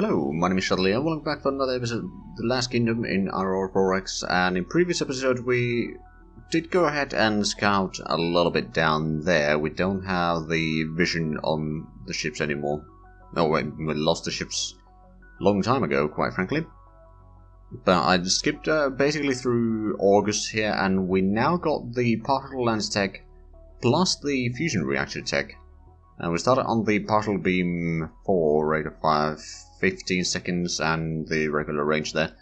Hello, my name is Zhatelier, welcome back for another episode of The Last Kingdom in Aurora, and in previous episode we did go ahead and scout a little bit down there. We don't have the vision on the ships anymore. No, we lost the ships a long time ago, quite frankly. But I skipped basically through August here, and we now got the particle lens tech plus the fusion reactor tech. And we started on the particle beam 4, rate of 5, 15 seconds, and the regular range there.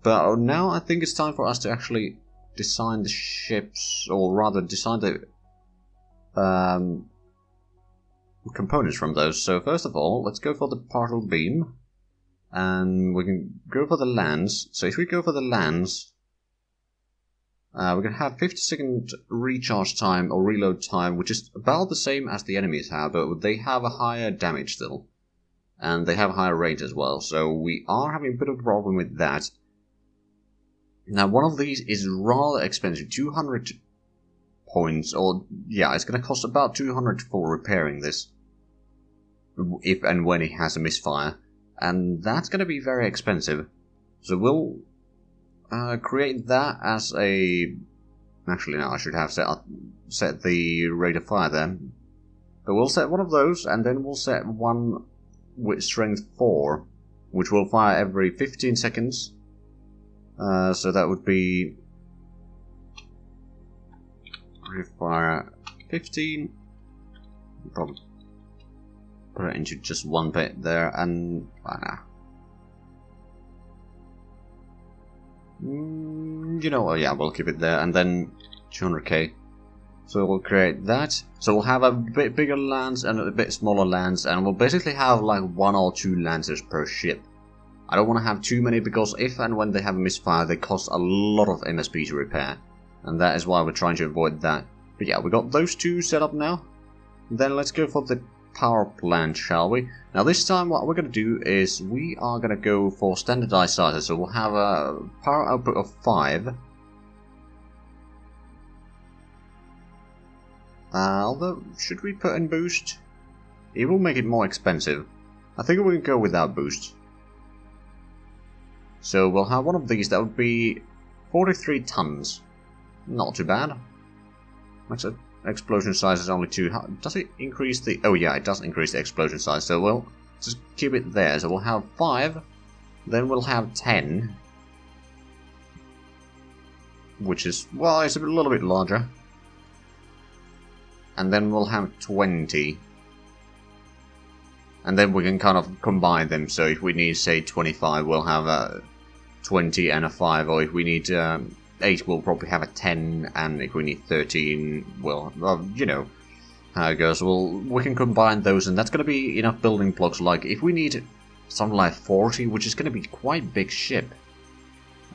But now I think it's time for us to actually design the ships, or rather design the components from those. So first of all, let's go for the particle beam, and we can go for the lens. So if we go for the lens, we're going to have 50-second recharge time or reload time, which is about the same as the enemies have, but they have a higher damage still. And they have a higher range as well, so we are having a bit of a problem with that. Now, one of these is rather expensive, 200 points, or yeah, it's going to cost about 200 for repairing this, if and when it has a misfire. And that's going to be very expensive, so we'll create that as a... Actually, no, I should have set the rate of fire there. But we'll set one of those, and then we'll set one with strength 4, which will fire every 15 seconds. So that would be... fire 15. Probably put it into just one bit there, and... you know, yeah, we'll keep it there, and then 200k. So we'll create that. So we'll have a bit bigger lands and a bit smaller lands, and we'll basically have like 1 or 2 lancers per ship. I don't want to have too many, because if and when they have a misfire, they cost a lot of MSP to repair, and that is why we're trying to avoid that. But yeah, we got those two set up now. Then let's go for the power plant, shall we? Now this time what we're going to do is we are going to go for standardized sizes. So we'll have a power output of 5. Although, should we put in boost? It will make it more expensive. I think we can go without boost. So we'll have one of these that would be 43 tons. Not too bad. Max explosion size is only 2. Does it increase the... Oh yeah, it does increase the explosion size, so we'll just keep it there. So we'll have 5, then we'll have 10. Which is, well, it's a little bit larger. And then we'll have 20. And then we can kind of combine them, so if we need, say, 25, we'll have a 20 and a 5, or if we need 8, we'll probably have a 10, and if we need 13, well, you know how it goes. We can combine those, and that's going to be enough building blocks. Like, if we need something like 40, which is going to be quite a big ship,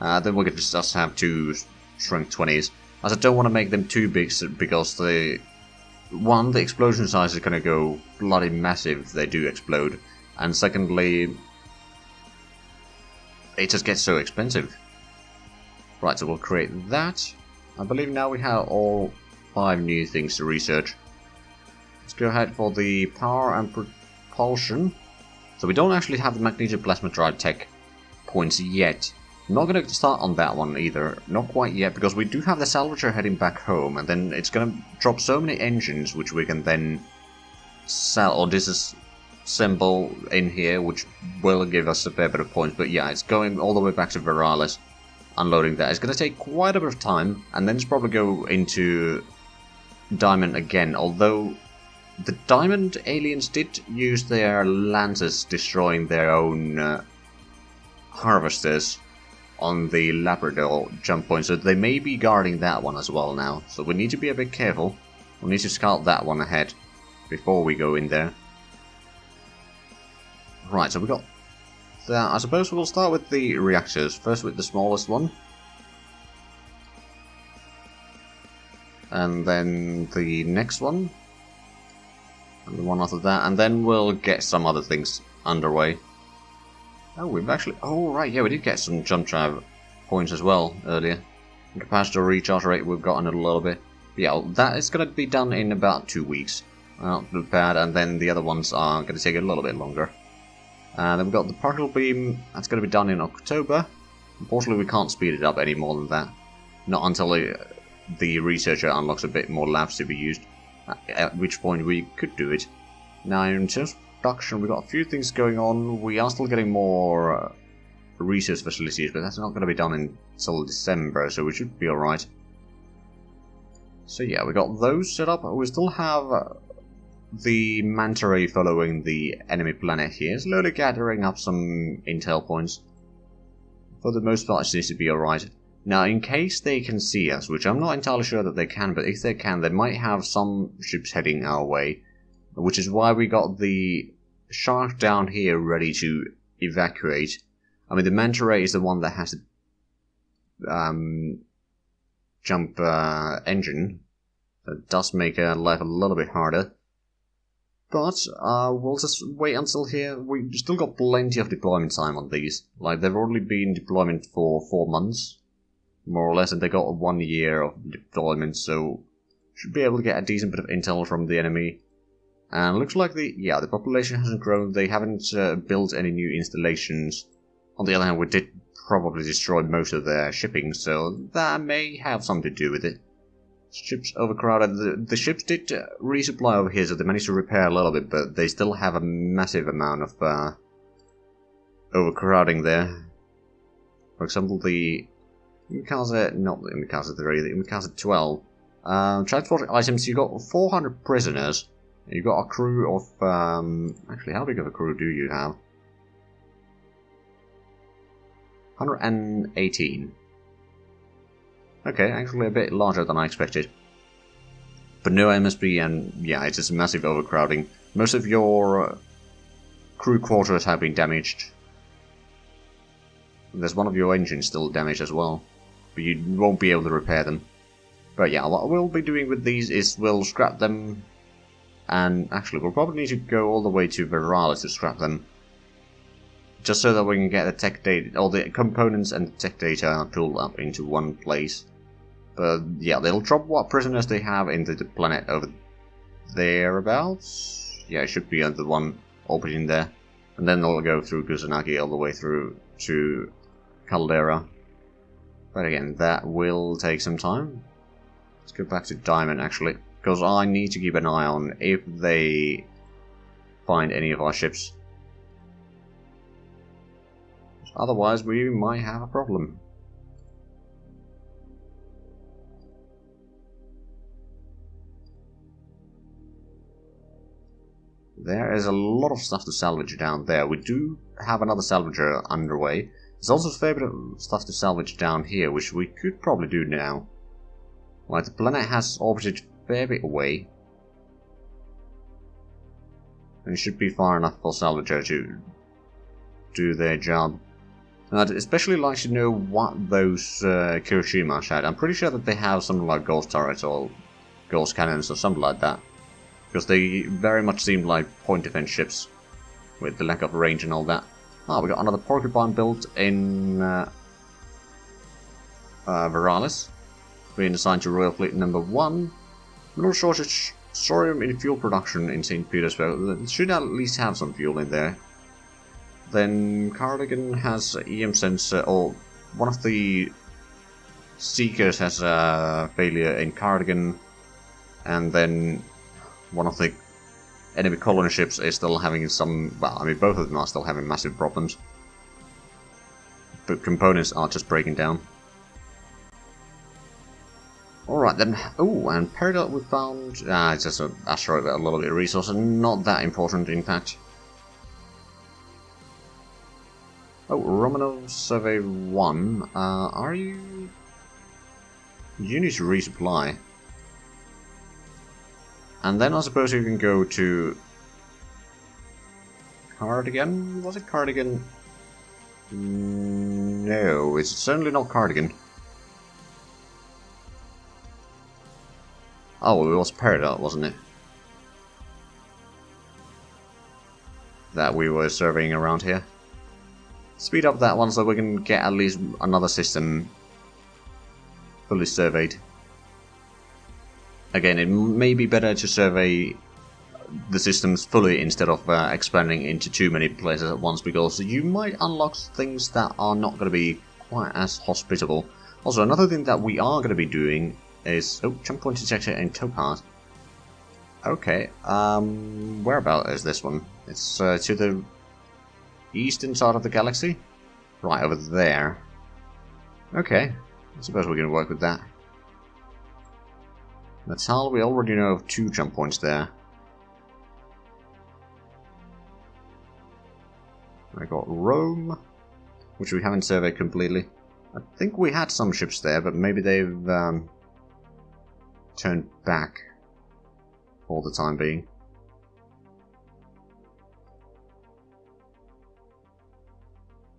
then we can just have 2 strength 20s. As I don't want to make them too big, because the explosion size is going to go bloody massive if they do explode, and secondly, it just gets so expensive. Right, so we'll create that. I believe now we have all 5 new things to research. Let's go ahead for the power and propulsion. So we don't actually have the magnetoplasma drive tech points yet. I'm not going to start on that one either, not quite yet, because we do have the Salvager heading back home, and then it's going to drop so many engines which we can then sell or disassemble in here, which will give us a fair bit of points. But yeah, it's going all the way back to Veralis, unloading that. It's going to take quite a bit of time, and then it's probably go into Diamond again, although the Diamond aliens did use their lancers destroying their own harvesters on the Labrador jump point, so they may be guarding that one as well now. So we need to be a bit careful. We need to scout that one ahead before we go in there. Right, so we got that. I suppose we'll start with the reactors. First with the smallest one. And then the next one. And the one after that. And then we'll get some other things underway. Oh, we've actually... Oh, right, yeah, we did get some jump drive points as well earlier. Capacitor recharge rate we've gotten a little bit. But yeah, that is going to be done in about 2 weeks. Not too bad, and then the other ones are going to take a little bit longer. And then we've got the particle beam, that's going to be done in October. Unfortunately, we can't speed it up any more than that. Not until the researcher unlocks a bit more labs to be used, at which point we could do it. Now, in terms of production, we've got a few things going on. We are still getting more research facilities, but that's not going to be done until December, so we should be alright. So yeah, we got those set up. We still have the Manta Ray following the enemy planet here, slowly gathering up some intel points. For the most part, it seems to be alright. Now, in case they can see us, which I'm not entirely sure that they can, but if they can, they might have some ships heading our way, which is why we got the shark down here ready to evacuate. I mean, the Manta Ray is the one that has the jump engine. That does make life a little bit harder. But we'll just wait until here. We've still got plenty of deployment time on these. Like, they've only been in deployment for 4 months, more or less, and they got 1 year of deployment, so should be able to get a decent bit of intel from the enemy. And looks like the population hasn't grown. They haven't built any new installations. On the other hand, we did probably destroy most of their shipping, so that may have something to do with it. Ships overcrowded. The ships did resupply over here, so they managed to repair a little bit, but they still have a massive amount of overcrowding there. For example, the Imikaze, not the Imikaze 3, the Imikaze 12. Transport items, you got 400 prisoners. You got a crew of, actually, how big of a crew do you have? 118. Okay, actually a bit larger than I expected. But no MSP, and yeah, it's just massive overcrowding. Most of your crew quarters have been damaged. There's one of your engines still damaged as well, but you won't be able to repair them. But yeah, what we'll be doing with these is we'll scrap them, and actually we'll probably need to go all the way to Veralis to scrap them. Just so that we can get the tech data, all the components and the tech data pulled up into one place. But yeah, they'll drop what prisoners they have into the planet over thereabouts. Yeah, it should be the one orbiting there. And then they'll go through Kusanagi all the way through to Caldera. But again, that will take some time. Let's go back to Diamond actually, because I need to keep an eye on if they find any of our ships. Otherwise, we might have a problem. There is a lot of stuff to salvage down there. We do have another salvager underway. There's also a fair bit of stuff to salvage down here, which we could probably do now. Like, the planet has orbited a fair bit away. And it should be far enough for salvager to do their job. I'd especially like to know what those Kirishima had. I'm pretty sure that they have something like ghost turrets or ghost cannons or something like that. Because they very much seem like point defense ships, with the lack of range and all that. Ah, we got another Porcupine built in Veralis, being assigned to Royal Fleet number 1. Mineral shortage, thorium in fuel production in St. Petersburg. It should at least have some fuel in there. Then Cardigan has EM sensor, or one of the Seekers has a failure in Cardigan, and then one of the enemy colony ships is still having some, well, I mean both of them are still having massive problems. But components are just breaking down. Alright then, oh, and peridot we found, it's just an asteroid with a little bit of resource, and not that important in fact. Oh, Romano Survey 1, are you... You need to resupply. And then I suppose you can go to... Cardigan? Was it Cardigan? No, it's certainly not Cardigan. Oh, it was peridot, wasn't it? That we were surveying around here. Speed up that one so we can get at least another system fully surveyed. Again, it may be better to survey the systems fully instead of expanding into too many places at once, because you might unlock things that are not going to be quite as hospitable. Also, another thing that we are going to be doing is... Oh, jump point detector in Topaz. Okay, whereabout is this one? It's to the eastern side of the galaxy? Right, over there. Okay, I suppose we're going to work with that. Natal, we already know of 2 jump points there. I got Rome, which we haven't surveyed completely. I think we had some ships there, but maybe they've turned back for the time being.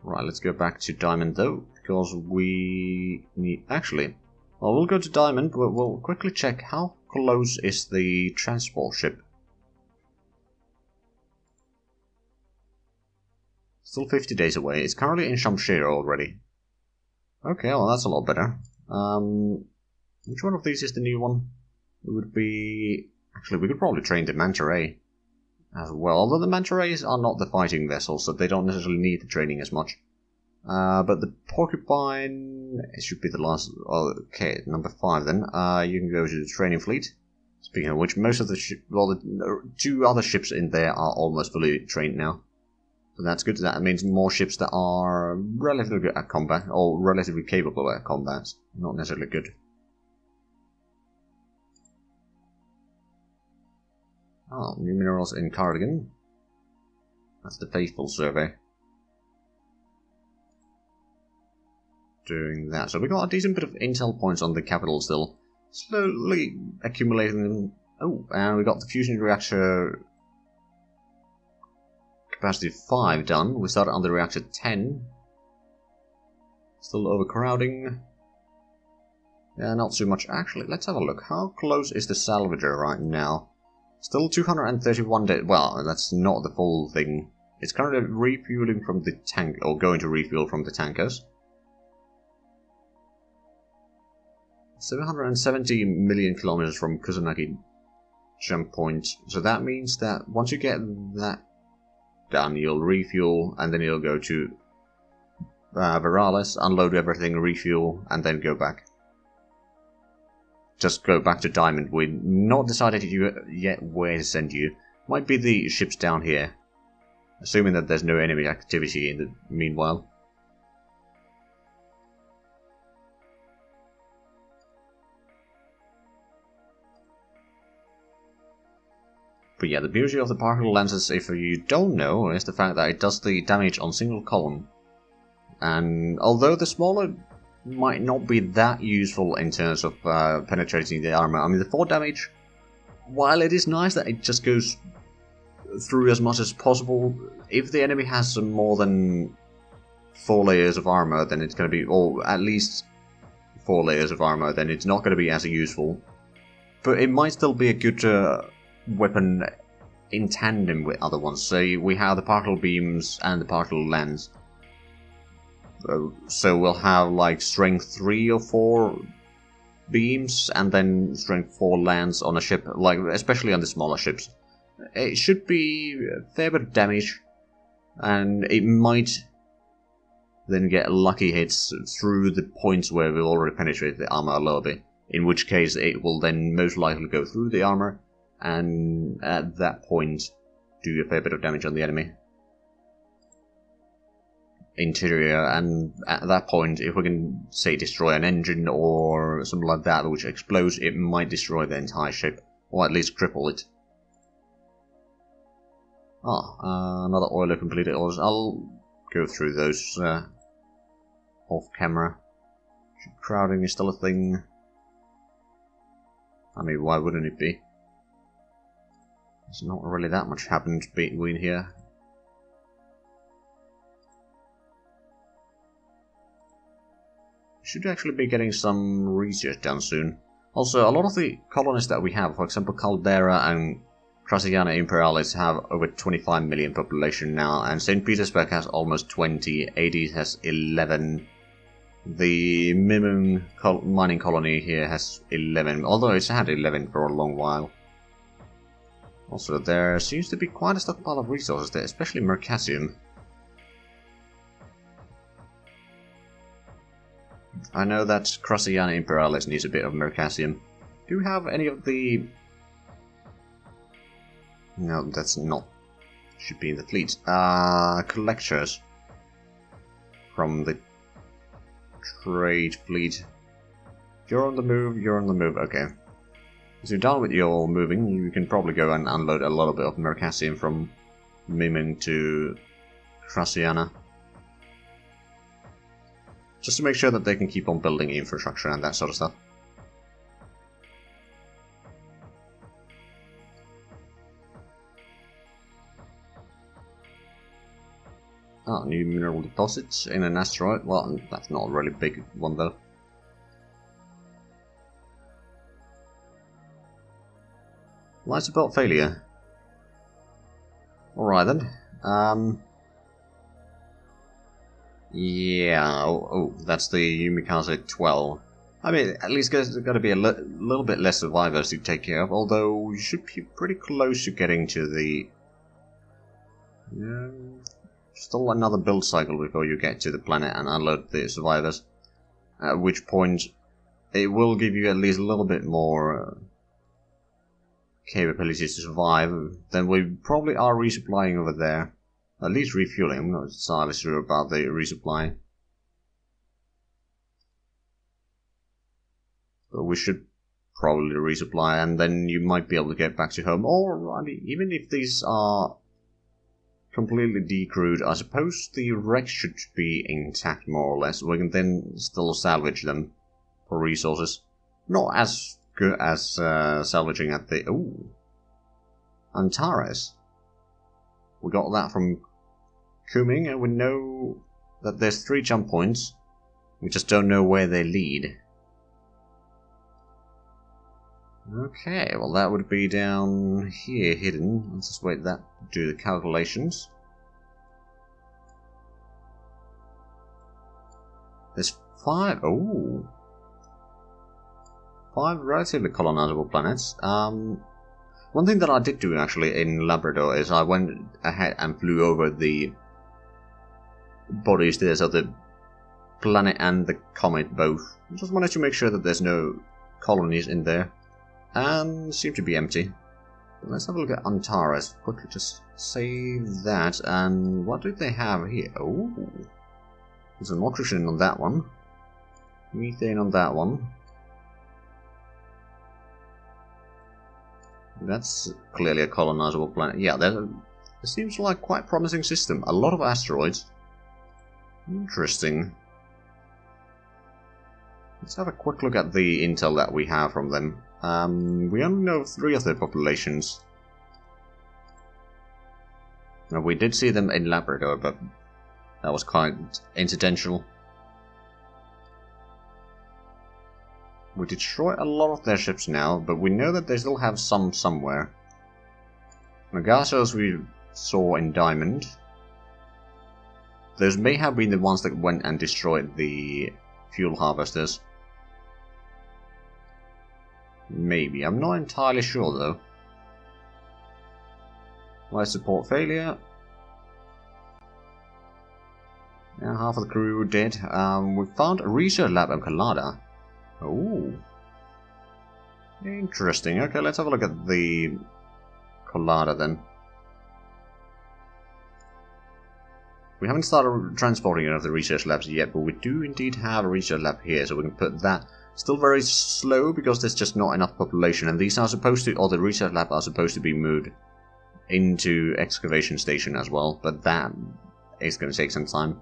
Right, let's go back to Diamond though, because we need... Actually, well, we'll go to Diamond, but we'll quickly check how close is the transport ship. Still 50 days away. It's currently in Shamshir already. Okay, well that's a lot better. Which one of these is the new one? It would be... Actually, we could probably train the Manta Ray as well. Although the Manta Rays are not the fighting vessels, so they don't necessarily need the training as much. But the Porcupine... It should be the last... Okay, number 5 then. You can go to the training fleet. Speaking of which, most of the the 2 other ships in there are almost fully trained now. So that's good. That means more ships that are relatively good at combat, or relatively capable at combat. Not necessarily good. Oh, new minerals in Cardigan. That's the faithful survey. Doing that. So we got a decent bit of intel points on the capital still. Slowly accumulating them. Oh, and we got the fusion reactor capacity 5 done. We started on the reactor 10. Still overcrowding. Yeah, not too much. Actually, let's have a look. How close is the Salvager right now? Still 231 days. Well, that's not the full thing. It's currently refueling from the tank, or going to refuel from the tankers. 770 million kilometers from Kusanagi jump point. So that means that once you get that done, you'll refuel, and then you'll go to Veralis, unload everything, refuel, and then go back. Just go back to Diamond. We've not decided yet where to send you. Might be the ships down here. Assuming that there's no enemy activity in the meanwhile. But yeah, the beauty of the particle lenses, if you don't know, is the fact that it does the damage on single column. And although the smaller might not be that useful in terms of penetrating the armor, I mean the 4 damage, while it is nice that it just goes through as much as possible, if the enemy has some more than 4 layers of armor, then it's going to be, or at least 4 layers of armor, then it's not going to be as useful. But it might still be a good weapon in tandem with other ones. Say we have the particle beams and the particle lens. So we'll have like strength 3 or 4 beams and then strength 4 lands on a ship, like especially on the smaller ships. It should be a fair bit of damage, and it might then get lucky hits through the points where we've already penetrated the armor a little bit, in which case it will then most likely go through the armor and at that point do a fair bit of damage on the enemy interior, and at that point, if we can, say, destroy an engine or something like that which explodes, it might destroy the entire ship, or at least cripple it. Another oiler completed. I'll go through those off camera. Crowding is still a thing. I mean, why wouldn't it be? There's not really that much happened between here. Should actually be getting some research done soon. Also, a lot of the colonies that we have, for example Caldera and Krasiana Imperialis, have over 25 million population now, and St. Petersburg has almost 20, Hades has 11, the Mimung mining colony here has 11, although it's had 11 for a long while. Also, there seems to be quite a stockpile of resources there, especially mercasium. I know that Cruciana Imperialis needs a bit of mercasium. Do we have any of the... No, that's not... Should be in the fleet. Collectors. From the trade fleet. You're on the move, you're on the move, okay. So you're done with your moving, you can probably go and unload a little bit of mercasium from Mimin to Cruciana. Just to make sure that they can keep on building infrastructure and that sort of stuff. Oh, new mineral deposits in an asteroid. Well, that's not a really big one though. Light support failure. Alright then. Yeah, oh, that's the Yumikaze 12. I mean, at least there's got to be a little bit less survivors to take care of, although you should be pretty close to getting to the... still another build cycle before you get to the planet and unload the survivors. At which point, it will give you at least a little bit more capabilities to survive. Then we probably are resupplying over there. At least refueling. I'm not entirely sure about the resupply. But we should probably resupply, and then you might be able to get back to home. Or, I mean, even if these are completely decrewed, I suppose the wrecks should be intact more or less. We can then still salvage them for resources. Not as good as salvaging at the... Ooh. Antares. We got that from Kuming, and we know that there's 3 jump points. We just don't know where they lead. Okay, well that would be down here, hidden. Let's just wait that to do the calculations. There's 5... Oh! 5 relatively colonizable planets. One thing that I did do actually in Labrador is I went ahead and flew over the bodies there, so the planet and the comet both. Just wanted to make sure that there's no colonies in there. And seem to be empty. Let's have a look at Antares. Quickly just save that. And what do they have here? Oh, there's an oxygen on that one. Methane on that one. That's clearly a colonizable planet. Yeah, there seems like quite a promising system. A lot of asteroids. Interesting. Let's have a quick look at the intel that we have from them. We only know 3 of their populations. Now, we did see them in Labrador, but that was quite incidental. We destroy a lot of their ships now, but we know that they still have some somewhere. Nagasos we saw in Diamond. Those may have been the ones that went and destroyed the fuel harvesters. Maybe. I'm not entirely sure though. Life support failure. Yeah, half of the crew dead. We found a research lab on Lada. Oh. Interesting. Okay, let's have a look at the Collada then. We haven't started transporting any of the research labs yet, but we do indeed have a research lab here, so we can put that. Still very slow because there's just not enough population, and these are supposed to, or the research lab are supposed to be moved into excavation station as well, but that is going to take some time.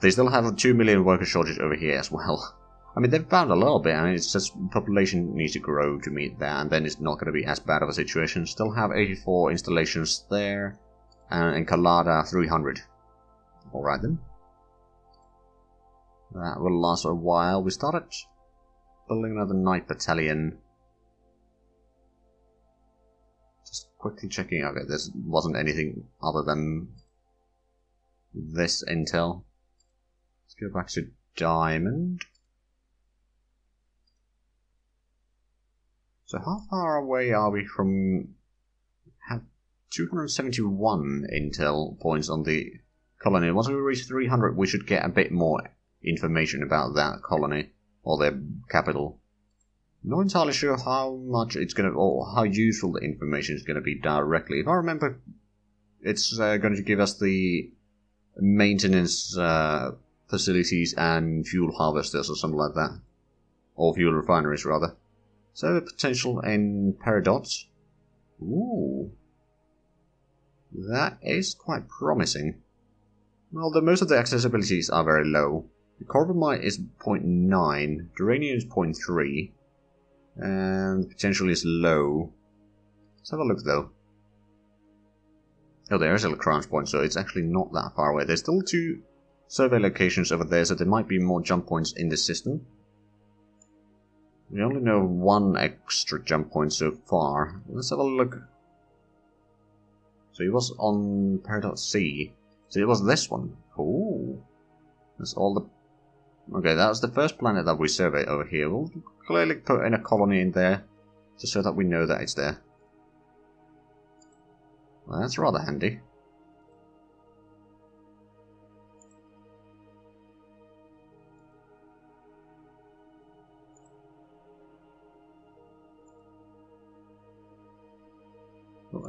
They still have a 2 million worker shortage over here as well. I mean, they've found a little bit, and it's just population needs to grow to meet that, and then it's not going to be as bad of a situation. Still have 84 installations there, and in Collada 300. Alright then. That will last a while. We started building another night battalion. Just quickly checking. Okay, there wasn't anything other than this intel. Let's go back to Diamond. So how far away are we from 271 intel points on the colony. Once we reach 300, we should get a bit more information about that colony, or their capital. Not entirely sure how much it's going to, or how useful the information is going to be directly. If I remember, it's going to give us the maintenance facilities and fuel harvesters or something like that. Or fuel refineries, rather. So the potential in peridots. Ooh. That is quite promising. Well, most of the accessibilities are very low. The carbamide is 0.9, duranium is 0.3, and the potential is low. Let's have a look though. Oh, there's a Lacrance point, so it's actually not that far away. There's still 2 survey locations over there, so there might be more jump points in the system. We only know 1 extra jump point so far. Let's have a look. So it was on peridot C. So it was this one. Ooh. That's all the... Okay, that was the first planet that we surveyed over here. We'll clearly put in a colony in there, just so that we know that it's there. Well, that's rather handy.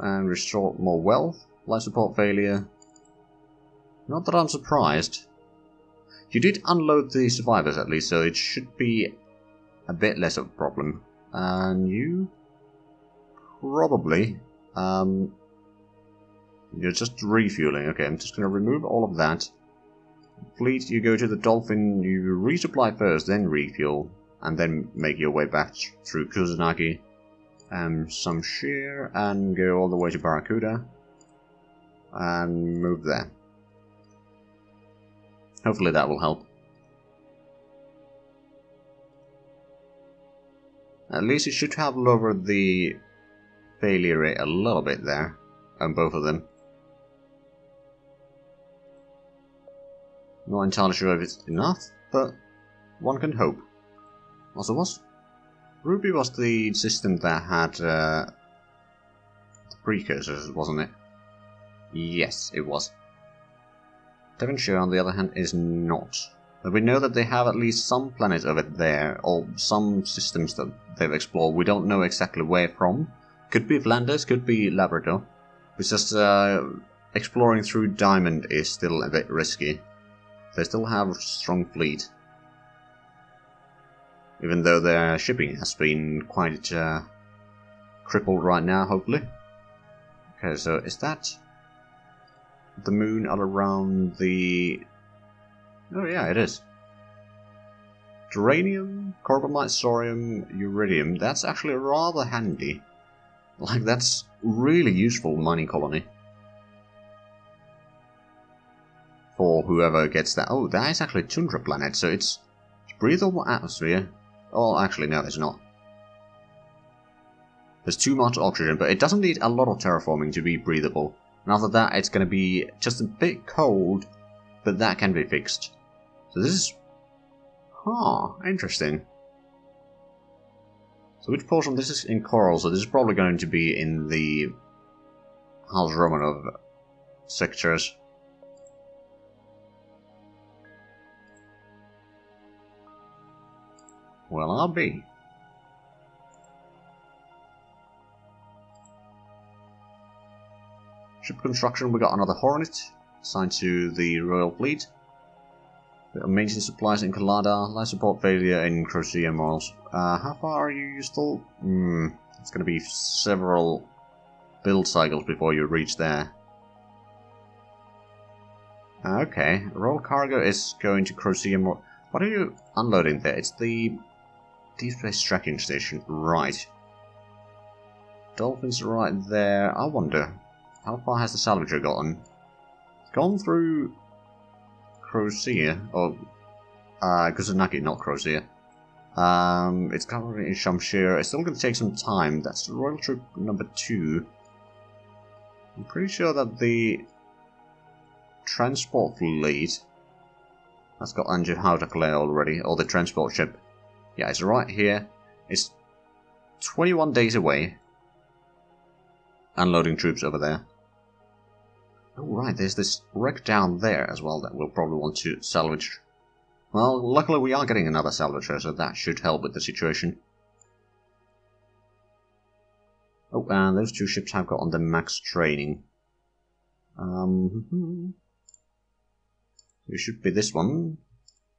And restore more wealth. Life support failure. Not that I'm surprised. You did unload the survivors at least, so it should be a bit less of a problem. And you probably you're just refueling. Okay, I'm just going to remove all of that. Fleet, you go to the Dolphin, you resupply first, then refuel, and then make your way back through Kusanagi. Some shear, and go all the way to Barracuda, and move there. Hopefully that will help. At least it should have lowered the failure rate a little bit there, on both of them. Not entirely sure if it's enough, but one can hope. Also, Ruby was the system that had the precursors, wasn't it? Yes, it was. Devonshire, on the other hand, is not. But we know that they have at least some planets over there, or some systems that they've explored. We don't know exactly where from. Could be Flanders, could be Labrador. It's just exploring through Diamond is still a bit risky. They still have a strong fleet. Even though their shipping has been quite crippled right now, hopefully. Okay, so is that the moon all around the... Oh yeah, it is. Duranium, carbamide, thorium, uridium. That's actually rather handy. Like, that's really useful mining colony. For whoever gets that. Oh, that is actually a tundra planet, so it's breathable atmosphere. Oh, actually, no, it's not. There's too much oxygen, but it doesn't need a lot of terraforming to be breathable. And after that, it's going to be just a bit cold, but that can be fixed. So this is... Huh, interesting. So which portion? This is in coral, so this is probably going to be in the House Romanov sectors. Well, I'll be. Ship construction, we got another Hornet assigned to the Royal Fleet. Maintenance supplies in Kalada, life support failure in Crocea Morals. How far are you still? It's going to be several build cycles before you reach there. Okay, Royal Cargo is going to Crocea Morals. What are you unloading there? It's the Deep Space Tracking Station, right. Dolphins right there. I wonder, how far has the Salvager gotten? It's gone through Crocea, or Kusanagi, not Crocea. It's currently in Shamshir. It's still going to take some time. That's Royal Troop number 2. I'm pretty sure that the transport fleet has got Zhatelier already, or the transport ship. Yeah, it's right here. It's 21 days away. Unloading troops over there. Oh, right, there's this wreck down there as well that we'll probably want to salvage. Well, luckily we are getting another Salvager, so that should help with the situation. Oh, and those two ships have got on the max training. It should be this one.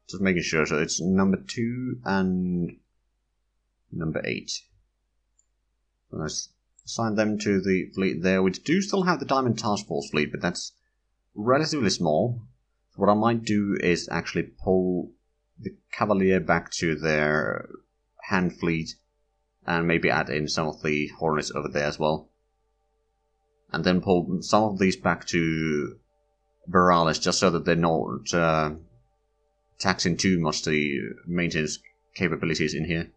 Just making sure, so it's number 2 and number 8. So let's assign them to the fleet there. We do still have the Diamond Task Force fleet, but that's relatively small. So what I might do is actually pull the Cavalier back to their hand fleet and maybe add in some of the Hornets over there as well. And then pull some of these back to Borealis just so that they're not taxing too much the maintenance capabilities in here.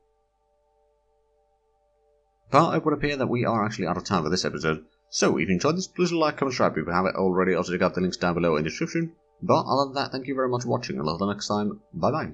But it would appear that we are actually out of time for this episode. So if you enjoyed this, please like, comment, subscribe if you haven't already. Also check out the links down below in the description. But other than that, thank you very much for watching, and until next time, bye bye.